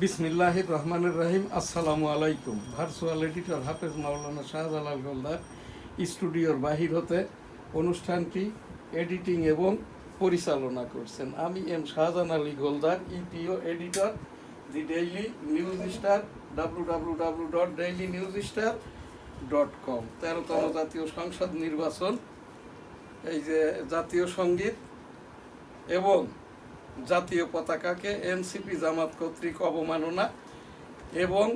বিসমিল্লাহির রহমানির রহিম। আসসালামু আলাইকুম। ভার্চুয়াল এডিটর হাফেজ মাওলানা শাহজালাল গোলদার স্টুডিওর বাহির হতে অনুষ্ঠানটি এডিটিং এবং পরিচালনা করছেন আমি M Shahjahan Ali Goldar, EPO editor, the Daily News Star, www.dailynewsstar.com। 13তম জাতীয় সংসদ নির্বাচন, এই যে জাতীয় সঙ্গীত এবং জাতীয় পতাকাকে এনসিপি জামাত কর্তৃক অবমাননা এবং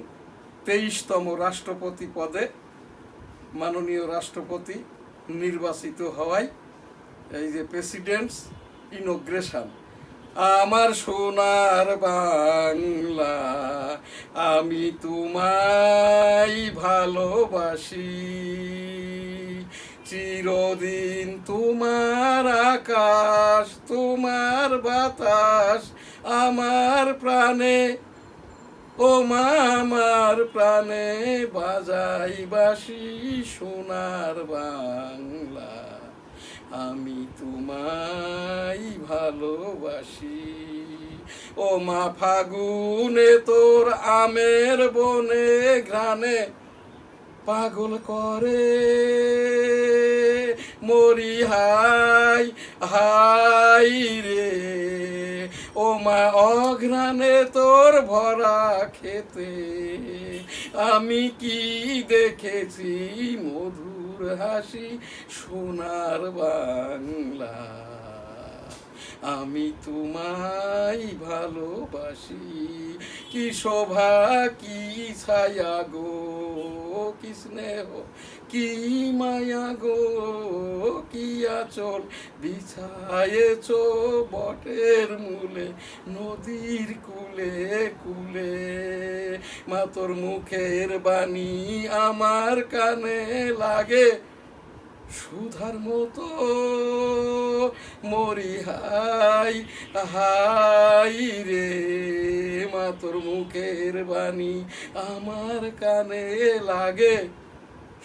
23তম রাষ্ট্রপতি পদে মাননীয় রাষ্ট্রপতি নির্বাচিত হওয়ায় এই যে প্রেসিডেন্টস ইনোগ্রেশন। আমার সোনার বাংলা, আমি তোমায় ভালোবাসি, চিরদিন তোমার আকাশ, তোমার বাতাস আমার প্রাণে, ও মা আমার প্রাণে বাজাই বাঁশি সোনার বাংলা, আমি তোমায় ভালোবাসি। ও মা ফাগুনে তোর আমের বনে ঘ্রাণে পাগল করে মরি হাই হাই রে। ও মা অঘ্রাণে তোর ভরা খেতে আমি কি দেখেছি মধুর হাসি সোনার বাংলা, আমি তোমায় ভালোবাসি। কি শোভা কি ছায়া গো, কি স্নেহ কি মায়া গো, কি আঁচল বিছায়েছ বটের মূলে নদীর কুলে কুলে। মা তোর মুখের বাণী আমার কানে লাগে সুধার মতো, মরি হাই হাই রে। মা তোর মুখের বাণী আমার কানে লাগে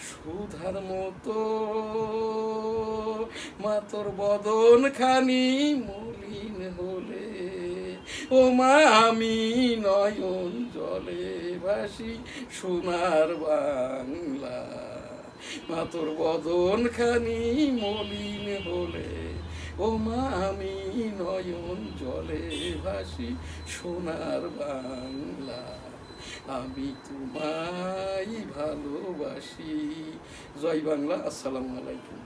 সুধার মতো, মা তোর বদন খানি মলিন হলে, ও মা আমি নয়ন জলে ভাসি সোনার বাংলা, মা তোর বদন খানি মলিন হলে, ও মা আমি নয়ন জলে ভাসি সোনার বাংলা, আমি তোমায় ভালোবাসি। জয় বাংলা। আসসালামু আলাইকুম।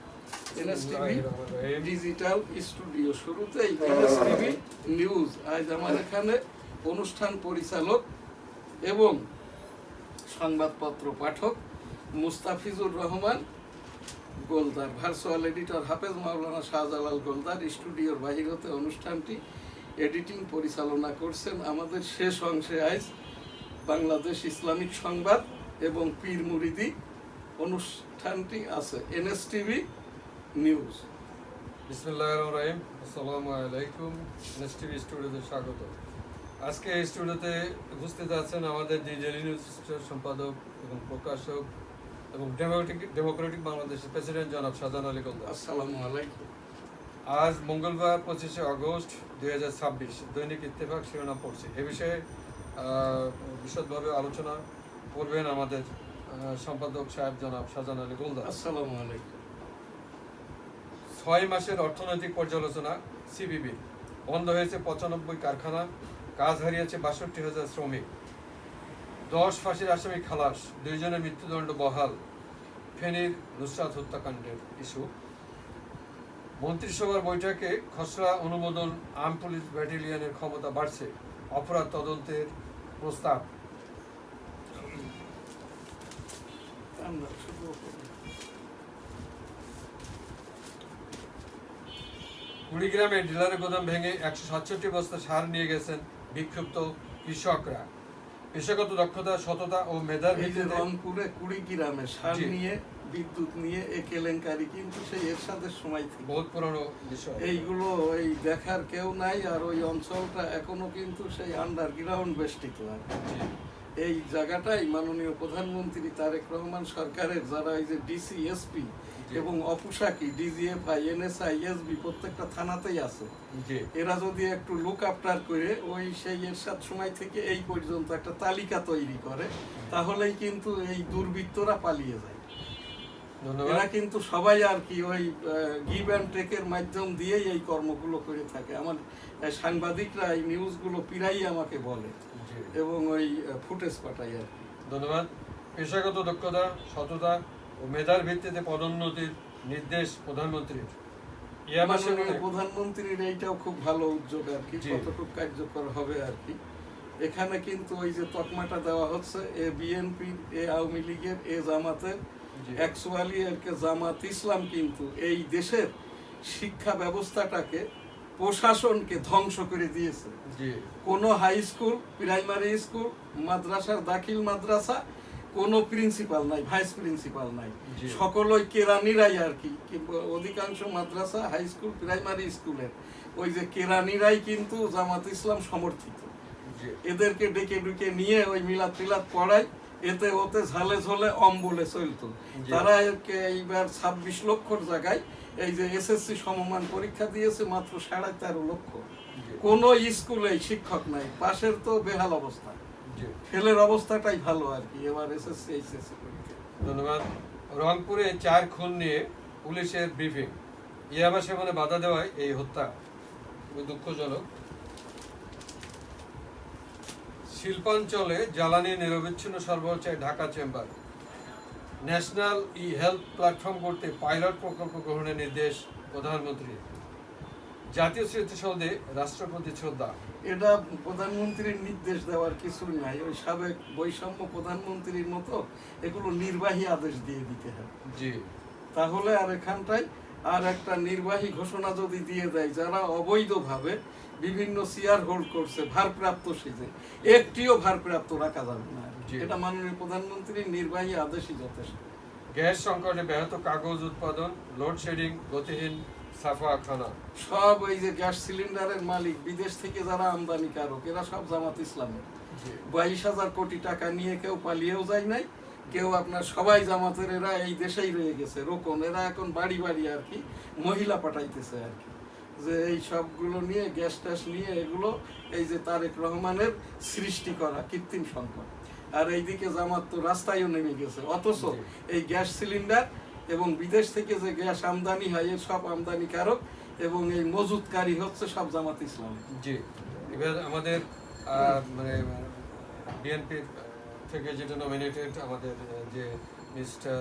এনএসটিভি ডিজিটাল স্টুডিও, শুরুতেই এনএসটিভি নিউজ। আজ আমার এখানে অনুষ্ঠান পরিচালক এবং সংবাদপত্র পাঠক মুস্তাফিজুর রহমান গোলদার, ভার্চুয়াল এডিটর হাফেজ মাওলানা শাহজালাল গোলদার স্টুডিওর বাহির হতে অনুষ্ঠানটি এডিটিং পরিচালনা করছেন। আমাদের শেষ অংশে আজ বাংলাদেশ ইসলামিক সংবাদ এবং পীর মুরিদি অনুষ্ঠানটি আছে। এনএসটিভি নিউজ। বিসমিল্লাহির রহমানির রহিম। আসসালামু আলাইকুম। এনএসটিভি স্টুডিওতে স্বাগত। আজকে এই স্টুডিওতে উপস্থিত আছেন আমাদের দি ডেইলি নিউজ সম্পাদক এবং প্রকাশক এবং ডেমোক্রেটিক বাংলাদেশের প্রেসিডেন্ট জনাব শাহজাহান আলী গোলদার। আসসালামু আলাইকুম। আজ মঙ্গলবার 25শে আগস্ট 2026 দৈনিক ইত্তেফাক শিরোনাম পড়ছে। এ বিষয়ে বিশদভাবে আলোচনা করবেন আমাদের সম্পাদক সাহেব জনাব শাহজাহান আলী গোলদার। আসসালামু আলাইকুম। 6 মাসের অর্থনৈতিক পর্যালোচনা। সিপিবি বন্ধ হয়েছে 95 কারখানা, কাজ হারিয়েছে 62,000 শ্রমিক। 10 ফাঁসির আসামি খালাস, 2 জনের মৃত্যুদণ্ড বহাল। ফেনীর নুসরাত হত্যাকাণ্ডের ইস্যু। মন্ত্রিসভার বৈঠকে খসড়া অনুমোদন, আর্ম পুলিশ ব্যাটালিয়নের ক্ষমতা বাড়ছে, অপরাধ তদন্তের প্রস্তাব। কুড়িগ্রামে ডিলারের গোদাম ভেঙে 167 বস্তা সার নিয়ে গেছেন বিক্ষুব্ধ কৃষকরা। পেশাগত দক্ষতা, সততা ও মেধার ভিত্তিতে রংপুরে কুড়িগ্রামে সার নিয়ে বিদ্যুৎ নিয়ে এই কেলেঙ্কারি কিন্তু সেই এরশাদের সময় থেকে বহুত পুরনো বিষয়। এইগুলো এই দেখার কেউ নাই, আর ওই অঞ্চলটা এখনো কিন্তু সেই আন্ডারগ্রাউন্ড বেষ্টিত আছে। এই জায়গাটাই মাননীয় প্রধানমন্ত্রী তারেক রহমান সরকারের যারা এই যে ডিসি এসপি জি। এবং অপোশাকি ডিজিএফআই এনএসআই এসবি প্রত্যেকটা থানাতেই আছে। জি এরা যদি একটু লুক আফটার করে ওই সেই এরশাদ সময় থেকে এই পর্যন্ত একটা তালিকা তৈরি করে, তাহলেই কিন্তু এই দুর্বৃত্তরা পালিয়ে যায়। ধন্যবাদ। এরা কিন্তু সবাই আর কি ওই গিভ অ্যান্ড টেকের মাধ্যম দিয়েই এই কর্মগুলো করে থাকে। আমার সাংবাদিকরা এই নিউজগুলো প্রায়ই আমাকে বলে জি এবং ওই ফুটেজ পাঠায় আর কি। ধন্যবাদ। পেশাগত দক্ষতা, সততা ও মেধার ভিত্তিতে পদোন্নতির নির্দেশ প্রধানমন্ত্রীর। ইয়া মাসে মাননীয় প্রধানমন্ত্রীর এইটাও খুব ভালো উদ্যোগ আর কি, জি। কতটুকু কার্যকর হবে আর কি। এখানে কিন্তু ওই যে তকমাটা দেওয়া হচ্ছে, এ বিএনপি, এ আওয়ামী লীগের, এ জামাতের, জি অ্যাকচুয়ালি এরকে জামাত ইসলাম কিন্তু এই দেশের শিক্ষা ব্যবস্থাটাকে, প্রশাসনকে ধ্বংস করে দিয়েছে। জি কোনো হাই স্কুল, প্রাইমারি স্কুল, মাদ্রাসার দাখিল মাদ্রাসা, কোনো প্রিন্সিপাল নাই, ভাইস প্রিন্সিপাল নাই, জি। সকলই কেরানিরাই আর কি। অধিকাংশ মাদ্রাসা, হাই স্কুল, প্রাইমারি স্কুলের ওই যে কেরানিরাই কিন্তু জামাত ইসলাম সমর্থিত। জি এদেরকে ডেকে ডুকে নিয়ে ওই মিলাদ টিলাদ পড়ায়, এতে ওতে ঝালে ঝোলে অম্বলে চলতো। জি। তারা এইবার 26 লক্ষর জায়গায় এই যে এসএসসি সমমান পরীক্ষা দিয়েছে মাত্র 13.5 লক্ষ। জি কোনো স্কুলে শিক্ষক নাই, পাশের তো বেহাল অবস্থা, জি ফেলের অবস্থাটাই ভালো আর কি এবার এসএসসি এইচএসসি পরীক্ষা। ধন্যবাদ। রংপুরে 4 খুন নিয়ে পুলিশের ব্রিফিং। ইয়াবা সেবনে বাধা দেওয়ায় এই হত্যা, খুবই দুঃখজনক। শিল্পাঞ্চলে জ্বালানি নিরবিচ্ছিন্ন সরবরাহ চায় ঢাকা চেম্বার। ন্যাশনাল ই হেলথ প্ল্যাটফর্ম করতে পাইলট প্রকল্প গ্রহণের নির্দেশ প্রধানমন্ত্রী। জাতীয় স্মৃতিসৌধে রাষ্ট্রপতি শ্রদ্ধা। এটা প্রধানমন্ত্রীর নির্দেশ দেওয়ার কিছু নাই, ওই সাবেক বৈষম্য প্রধানমন্ত্রীর মতো এগুলো নির্বাহী আদেশ দিয়ে দিতে হবে। জি তাহলে আর এখানটায় আর একটা নির্বাহী ঘোষণা যদি দিয়ে দেয়, যারা অবৈধভাবে বিভিন্ন চেয়ার হোল্ড করছে ভারপ্রাপ্ত সেজে, একটিও ভারপ্রাপ্ত রাখা যাবে না। জি। এটা মাননীয় প্রধানমন্ত্রীর নির্বাহী আদেশই যথেষ্ট। গ্যাস সংকটে ব্যাহত কাগজ উৎপাদন, লোডশেডিং, গতিহীন ছাপাখানা। সব ওই যে গ্যাস সিলিন্ডারের মালিক বিদেশ থেকে যারা আমদানিকারক, এরা সব জামাত ইসলামের। 22,000 কোটি টাকা নিয়ে কেউ পালিয়েও যায় নাই, কেউ আপনার সবাই জামাতের, এরা এই দেশেই রয়ে গেছে রোকন। এরা এখন বাড়ি বাড়ি আর কি মহিলা পাঠাইতেছে আর কি, যে এই সবগুলো নিয়ে গ্যাস ট্যাস নিয়ে এগুলো এই যে তারেক রহমানের সৃষ্টি করা কৃত্রিম সংকট। আর এইদিকে জামাত তো রাস্তায়ও নেমে গেছে, অথচ এই গ্যাস সিলিন্ডার এবং বিদেশ থেকে যে গ্যাস আমদানি হয় এর সব আমদানিকারক এবং এই মজুতকারী হচ্ছে সব জামাত ইসলাম। জি, এবার আমাদের মানে বিএনপির থেকে যেটা নমিনেটেড আমাদের যে মিস্টার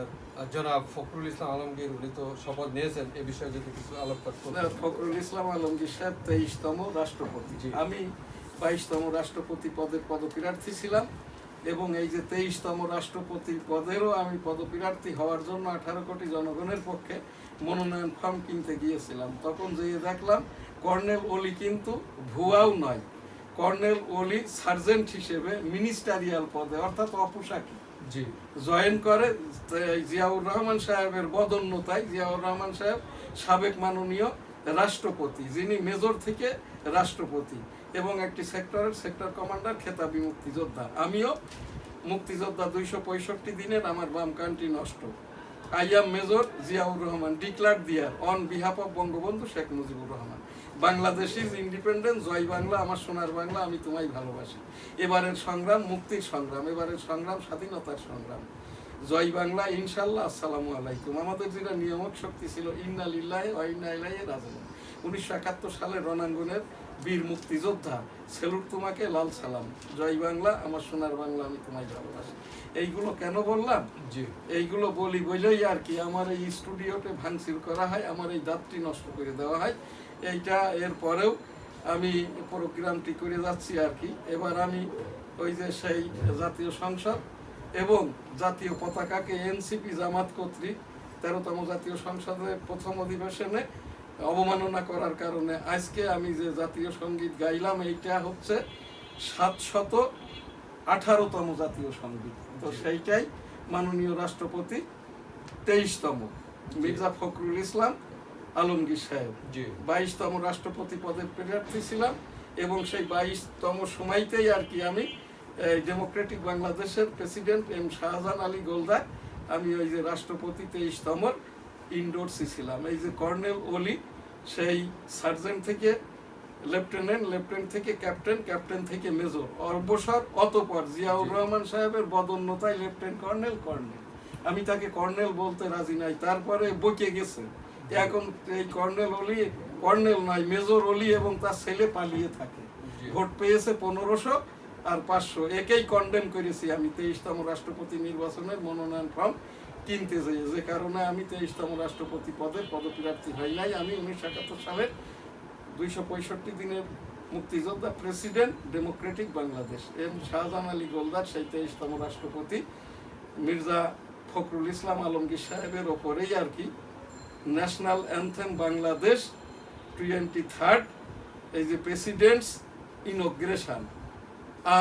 জনাব ফখরুল ইসলাম আলমগীর, উনি তো শপথ নিয়েছেন, এ বিষয়ে যদি কিছু আলোকপাত করতেন। ফখরুল ইসলাম আলমগীর সাহেব 23তম রাষ্ট্রপতি। জি। আমি 22তম রাষ্ট্রপতি পদের পদপ্রার্থী ছিলাম এবং এই যে 23তম রাষ্ট্রপতি পদেরও আমি পদপ্রার্থী হওয়ার জন্য 18 কোটি জনগণের পক্ষে মনোনয়ন ফর্ম কিনতে গিয়েছিলাম। তখন যেয়ে দেখলাম কর্নেল ওলি কিন্তু ভুয়াও নয়, কর্নেল ওলি সার্জেন্ট হিসেবে মিনিস্টারিয়াল পদে অর্থাৎ অপোশাকি জি জয়েন করে। জিয়াউর রহমান সাহেবের বদন্যতায়, জিয়াউর রহমান সাহেব সাবেক মাননীয় রাষ্ট্রপতি, যিনি মেজর থেকে রাষ্ট্রপতি এবং একটি সেক্টরের সেক্টর কমান্ডার, খেতাবি মুক্তিযোদ্ধা। আমিও মুক্তিযোদ্ধা, 265 দিনের আমার বাম কানটি নষ্ট। I am major Ziaur Rahman, declare dear on behalf of Bangabandhu Sheikh Mujibur Rahman. Bangladesh is independent, জয় বাংলা, আমার সোনার বাংলা, আমি তোমায় ভালোবাসি। এবারের সংগ্রাম মুক্তির সংগ্রাম, এবারের সংগ্রাম স্বাধীনতার সংগ্রাম। জয় বাংলা, ইনশাল্লাহ, আসসালামু আলাইকুম। আমাদের যেটা নিয়ামক শক্তি ছিল ইন্না লিল্লাহি ওয়া ইন্না ইলাইহি রাজিউন। 1971 সালের রণাঙ্গনের বীর মুক্তিযোদ্ধা, সেলুট তোমাকে, লাল সালাম। জয় বাংলা, আমার সোনার বাংলা, আমি তোমায় ভালোবাসি। এইগুলো কেন বললাম? জি এইগুলো বলেই আর কি আমার এই স্টুডিওতে ভাঙচুর করা হয়, আমার এই দাঁতটি নষ্ট করে দেওয়া হয়। এইটা এরপরেও আমি প্রোগ্রামটি করে যাচ্ছি আর কি। এবার আমি ওই যে সেই জাতীয় সংসদ এবং জাতীয় পতাকাকে এনসিপি জামাত কর্তৃক 13তম জাতীয় সংসদের প্রথম অধিবেশনে অবমাননা করার কারণে আজকে আমি যে জাতীয় সঙ্গীত গাইলাম, এইটা হচ্ছে 718তম জাতীয় সঙ্গীত। তো সেইটাই মাননীয় রাষ্ট্রপতি 23তম মির্জা ফখরুল ইসলাম আলমগীর সাহেব, জি 22তম রাষ্ট্রপতি পদের প্রার্থী ছিলাম এবং সেই 22তম সময়তেই আর কি আমি ডেমোক্রেটিক বাংলাদেশের প্রেসিডেন্ট এম শাহজাহান আলী গোলদার, আমি ওই যে রাষ্ট্রপতি 23তম ইনডোরসই ছিলাম। এই যে কর্নেল অলি, সেই সার্জেন্ট থেকে লেফটেন্যান্ট, লেফটেন্যান্ট থেকে ক্যাপ্টেন, ক্যাপ্টেন থেকে মেজর, অবসর অতঃপর জিয়াউর রহমান সাহেবের পদোন্নতায় লেফটেন্যান্ট কর্নেল, কর্নেল। আমি তাকে কর্নেল বলতে রাজি নাই, তারপরে বকে গেছে। এখন এই কর্নেল অলি কর্নেল নয়, মেজর অলি এবং তার ছেলে পালিয়ে থাকে। ভোট পেয়েছে 1500 আর 500, একেই কন্ডেম করেছি আমি 23তম রাষ্ট্রপতি নির্বাচনের মনোনয়ন ফর্ম কিনতে যাই, যে কারণে আমি 23তম রাষ্ট্রপতি পদের পদপ্রার্থী হই নাই। আমি 1971 সালের 265 দিনের মুক্তিযোদ্ধা, president democratic Bangladesh. M Shahjahan Ali Goldar সেই 23তম রাষ্ট্রপতি মির্জা ফখরুল ইসলাম আলমগীর সাহেবের ওপরেই আর কি ন্যাশনাল অ্যান্থেম বাংলাদেশ 23rd, এই যে প্রেসিডেন্টস ইনগ্রেশন।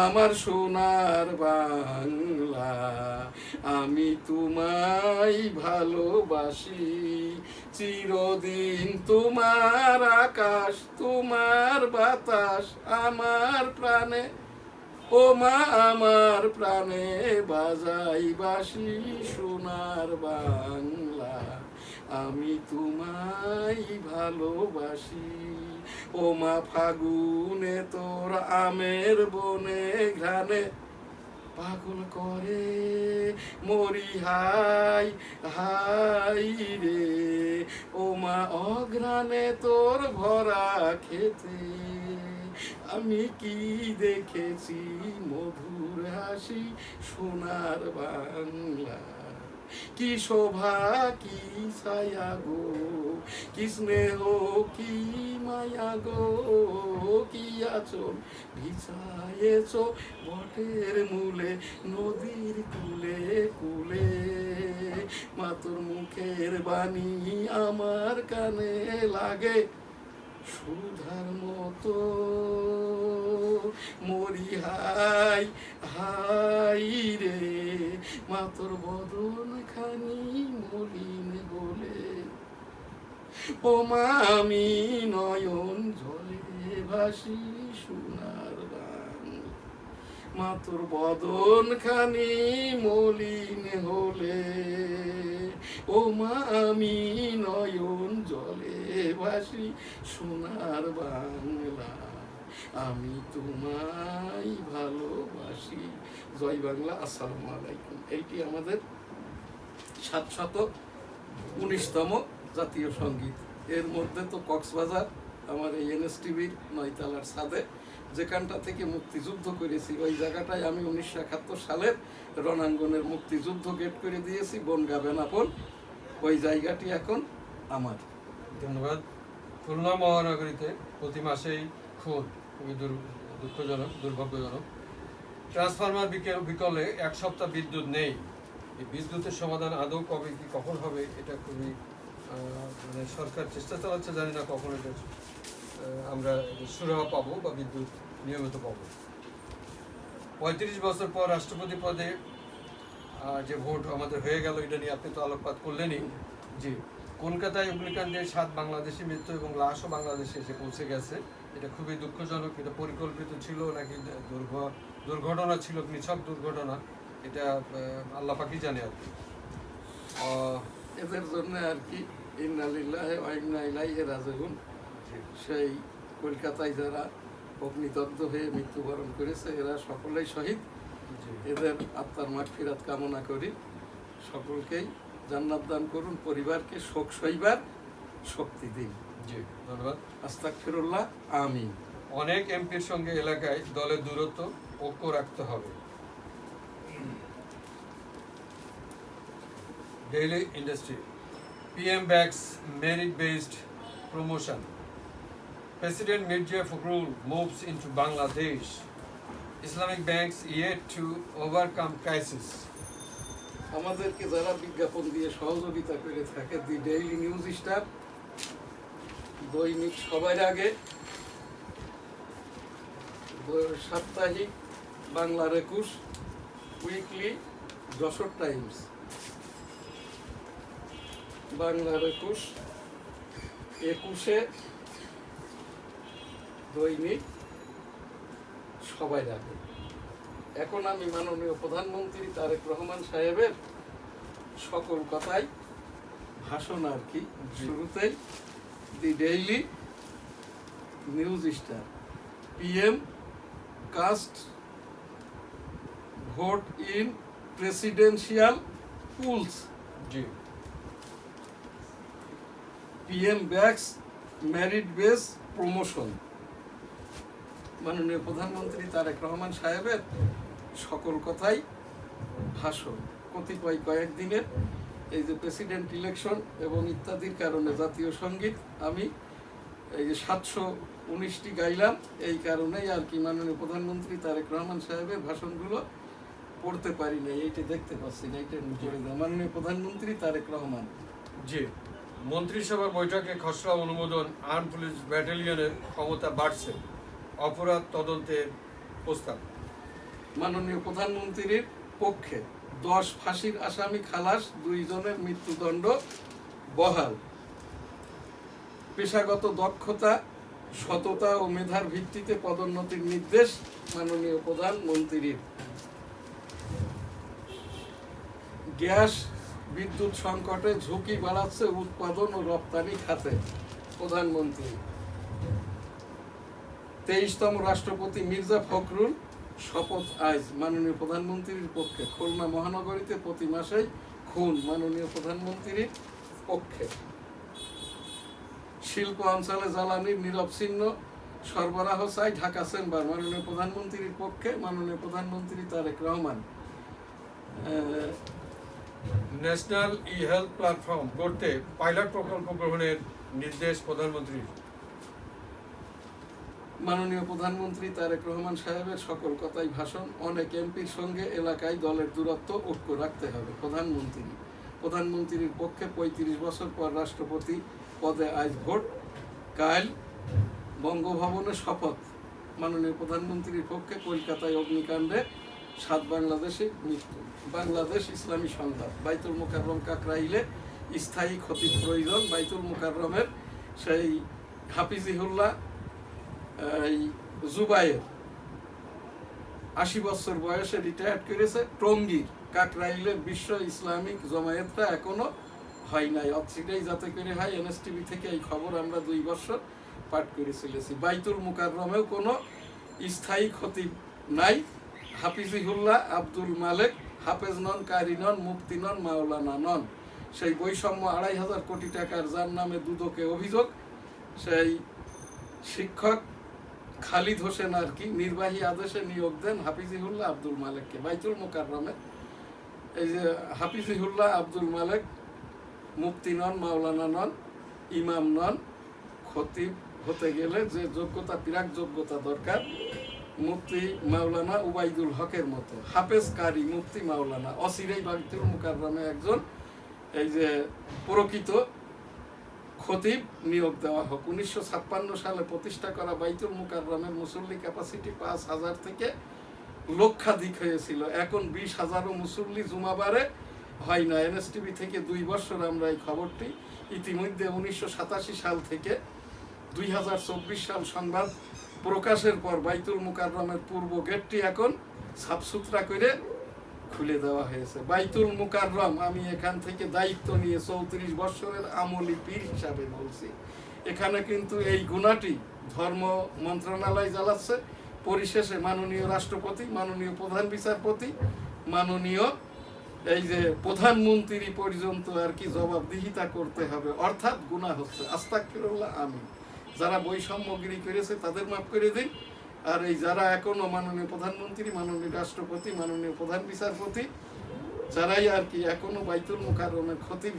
আমার সোনার বাংলা, আমি তোমায় ভালোবাসি, চিরদিন তোমার আকাশ, তোমার বাতাস আমার প্রাণে, ও মা আমার প্রাণে বাজাই বাঁশি, সোনার বাংলা, আমি তোমায় ভালোবাসি। ও মা ফাগুনে তোর আমের বনে ঘ্রাণে পাগল করে মরি হাই হাই রে, ও মা অঘ্রাণে তোর ভরা খেতে আমি কি দেখেছি মধুর হাসি, সোনার বাংলা, কি শোভা কি ছায়া গো, কি স্নেহ কি মায়া গো, কি আচল বিছায়েছ বটের মূলে, নদীর কূলে কূলে, মা তোর মুখের বাণী আমার কানে লাগে সুধার মতো, মরি হাই হাই রে, মা তোর বদন খানি মলিন বলে, ও মা আমি নয়ন জলে ভাসি, সোনার বাংলা, মা তোর বদন খানি মলিন হলে, ও মা আমি নয়ন জলে ভাসি, সোনার বাংলা, আমি তোমায় ভালোবাসি। জয় বাংলা, আসসালামু আলাইকুম। এইটি আমাদের 719তম জাতীয় সঙ্গীত। এর মধ্যে তো কক্সবাজার আমার এই এনএসটিভির 9তলার ছাদে, যেখানটা থেকে মুক্তিযুদ্ধ করেছি, ওই জায়গাটায় আমি 1971 সালের রণাঙ্গনের মুক্তিযুদ্ধ গেট করে দিয়েছি, বনগা বেনাপোল। ওই জায়গাটি এখন আমার। ধন্যবাদ। খুলনা মহানগরীতে প্রতি মাসেই খুব খুবই দুঃখজনক, দুর্ভাগ্যজনক, ট্রান্সফরমার বিকলে 1 সপ্তাহ বিদ্যুৎ নেই। এই বিদ্যুতের সমাধান আদৌ কবে কি কখন হবে, এটা খুবই মানে সরকার চেষ্টা চালাচ্ছে, জানি না কখন এটা আমরা সুরাহা পাবো বা বিদ্যুৎ নিয়মিত পাবো। 35 বছর পর রাষ্ট্রপতি পদে যে ভোট আমাদের হয়ে গেল, এটা নিয়ে আপনি তো আলোকপাত করলেনই। জি, কলকাতায় অগ্নিকাণ্ডে 7 বাংলাদেশি মৃত্যু এবং লাশও বাংলাদেশে এসে পৌঁছে গেছে। এটা খুবই দুঃখজনক। এটা পরিকল্পিত ছিল নাকি দুর্ঘটনা ছিল, নিছক দুর্ঘটনা, এটা আল্লাহ পাকই জানে আর কি। এদের জন্য আর কি ইন্না লিল্লাহি ওয়া ইন্না ইলাইহি রাজিউন। সেই কলকাতায় যারা অগ্নিদগ্ধ হয়ে মৃত্যুবরণ করেছে, এরা সকলেই শহীদ। এদের আত্মার মাগফিরাত কামনা করি। সকলকেই জান্নাত দান করুন, পরিবারকে শোক সইবার শক্তি দিন। জি, ধন্যবাদ। আস্তাগফিরুল্লাহ, আমিন। অনেক এমপির সঙ্গে এলাকায় দলের দূরত্ব ঐক্য রাখতে হবে। Daily industry, PM backs merit-based promotion. President Mirza Fakhrul moves into Bangladesh. Islamic banks yet to overcome crisis. আমাদেরকে যারা বিজ্ঞাপন দিয়ে সহযোগিতা করে থাকে, দি ডেইলি নিউজ স্টার, দৈনিক সবার আগে, সাপ্তাহিক বাংলার 21, উইকলি যশোর টাইমস, বাংলার 21-এ দৈনিক সবাই আগে। এখন আমি মাননীয় প্রধানমন্ত্রী তারেক রহমান সাহেবের সকল কথাই ভাষণ আর কি। জি। শুরুতেই the Daily News Star, PM cast vote in presidential polls, জি। PM backs merit base promotion. মাননীয় প্রধানমন্ত্রী তারেক রহমান সাহেবের সকল কথাই ভাষণ। কতিপয় কয়েকদিনের এই যে প্রেসিডেন্ট ইলেকশন এবং ইত্যাদির কারণে জাতীয় সঙ্গীত আমি এই যে 719টি গাইলাম, এই কারণেই আর কি মাননীয় প্রধানমন্ত্রী তারেক রহমান সাহেবের ভাষণগুলো পড়তে পারি না, এইটা দেখতে পাচ্ছি না, এইটা পড়ে দাও। মাননীয় প্রধানমন্ত্রী তারেক রহমান। জি। মন্ত্রিসভার বৈঠকে খসড়া অনুমোদন, আর্ম পুলিশ ব্যাটালিয়নের ক্ষমতা বাড়ছে, অপরাধ তদন্তের প্রস্তাব। মাননীয় প্রধানমন্ত্রীর পক্ষে 10 ফাঁসির আসামি খালাস, 2 জনের মৃত্যুদণ্ড বহাল। পেশাগত দক্ষতা, সততা ও মেধার ভিত্তিতে পদোন্নতির নির্দেশ মাননীয় প্রধানমন্ত্রীর। গ্যাস বিদ্যুৎ সংকটে ঝুঁকি বাড়াচ্ছে উৎপাদন ও রপ্তানি খাতে, প্রধানমন্ত্রী। 23তম রাষ্ট্রপতি মির্জা ফখরুল শপথ আজ, মাননীয় প্রধানমন্ত্রীর পক্ষে। খুলনা মহানগরীতে প্রতি মাসেই খুন, মাননীয় প্রধানমন্ত্রীর পক্ষে। শিল্প অঞ্চলে জ্বালানির নিরবচ্ছিন্ন সরবরাহ চাই ঢাকা চেম্বার, মাননীয় প্রধানমন্ত্রীর পক্ষে। মাননীয় প্রধানমন্ত্রী তারেক রহমান। ন্যাশনাল ই হেলথ প্ল্যাটফর্ম করতে পাইলট প্রকল্প গ্রহণের নির্দেশ প্রধানমন্ত্রীর। মাননীয় প্রধানমন্ত্রী তারেক রহমান সাহেবের সকল কথাই ভাষণ। অনেক এমপির সঙ্গে এলাকায় দলের দূরত্ব ঐক্য রাখতে হবে, প্রধানমন্ত্রী। প্রধানমন্ত্রীর পক্ষে 35 বছর পর রাষ্ট্রপতি পদে আজ ভোট, কাল বঙ্গভবনে শপথ, মাননীয় প্রধানমন্ত্রীর পক্ষে। কলকাতায় অগ্নিকাণ্ডে 7 বাংলাদেশি মৃত্যু। বাংলাদেশ ইসলামী সংবাদ, বাইতুল মোকাররম কাকরাইলে স্থায়ী ক্ষতির প্রয়োজন। বাইতুল মোকাররমের সেই হাফিজিহুল্লাহ এই জুবায়ের 80 বছর বয়সে রিটায়ার্ড করেছে। টঙ্গীর কাকরাইলের বিশ্ব ইসলামিক জমায়েতটা এখনো হয় নাই, অচিরেই যাতে করে হয়। NSTV থেকে এই খবর আমরা 2 বছর পাঠ করে চলেছি। বাইতুল মুকাররমেও কোনো স্থায়ী ক্ষতি নাই। হাফিজিহুল্লাহ আব্দুল মালেক হাফেজ নন, কারি নন, মুফতি নন, মাওলানা নন। সেই বৈষম্য 2,500 কোটি টাকার যার নামে দুদকে অভিযোগ, সেই শিক্ষক খালিদ হোসেন আর কি নির্বাহী আদেশে নিয়োগ দেন হাফিজিহুল্লাহ আব্দুল মালেককে। বাইতুল মুকাররমে এই যে হাফিজিহুল্লাহ আব্দুল মালেক মুফতি নন, মাওলানা নন, ইমাম নন, খতিব হতে গেলে যে যোগ্যতা, প্রাক যোগ্যতা দরকার, মুফতি মাওলানা উবাইদুল হকের মতো। হাফেজ, কারি, মুফতি, মাওলানা। অচিরেই বাইতুল মুকাররমে একজন এই যে প্রকৃত খতিব নিয়োগ দেওয়া হোক। 1956 সালে প্রতিষ্ঠা করা বাইতুল মুকাররমের মুসল্লি ক্যাপাসিটি 5,000 থেকে লক্ষাধিক হয়েছিল। এখন 20,000ও মুসল্লি জুমাবারে হয় না। NSTV থেকে 2 বছর আমরা এই খবরটি ইতিমধ্যে 1987 সাল থেকে 2024 সাল সংবাদ প্রকাশের পর বাইতুল মুকাররমের পূর্ব গেটটি এখন সাফসুতরা করে খুলে দেওয়া হয়েছে। বাইতুল মুকাররম, আমি এখান থেকে দায়িত্ব নিয়ে 34 বছরের আমলি পীর হিসাবে বলছি, এখানে কিন্তু এই গুণাটি ধর্ম মন্ত্রণালয় জ্বালাচ্ছে। পরিশেষে মাননীয় রাষ্ট্রপতি, মাননীয় প্রধান বিচারপতি, মাননীয় এই যে প্রধানমন্ত্রী পর্যন্ত আর কি জবাবদিহিতা করতে হবে, অর্থাৎ গুনাহ হচ্ছে। আস্তাগফিরুল্লাহ, আমিন। যারা বৈষম্যগিরি করেছে তাদের মাফ করে দিন। আর এই যারা এখনো মাননীয় প্রধানমন্ত্রী, মাননীয় রাষ্ট্রপতি, মাননীয় প্রধান বিচারপতি, যারাই আর কি এখনো বাইতুল মুকাররমের খতিব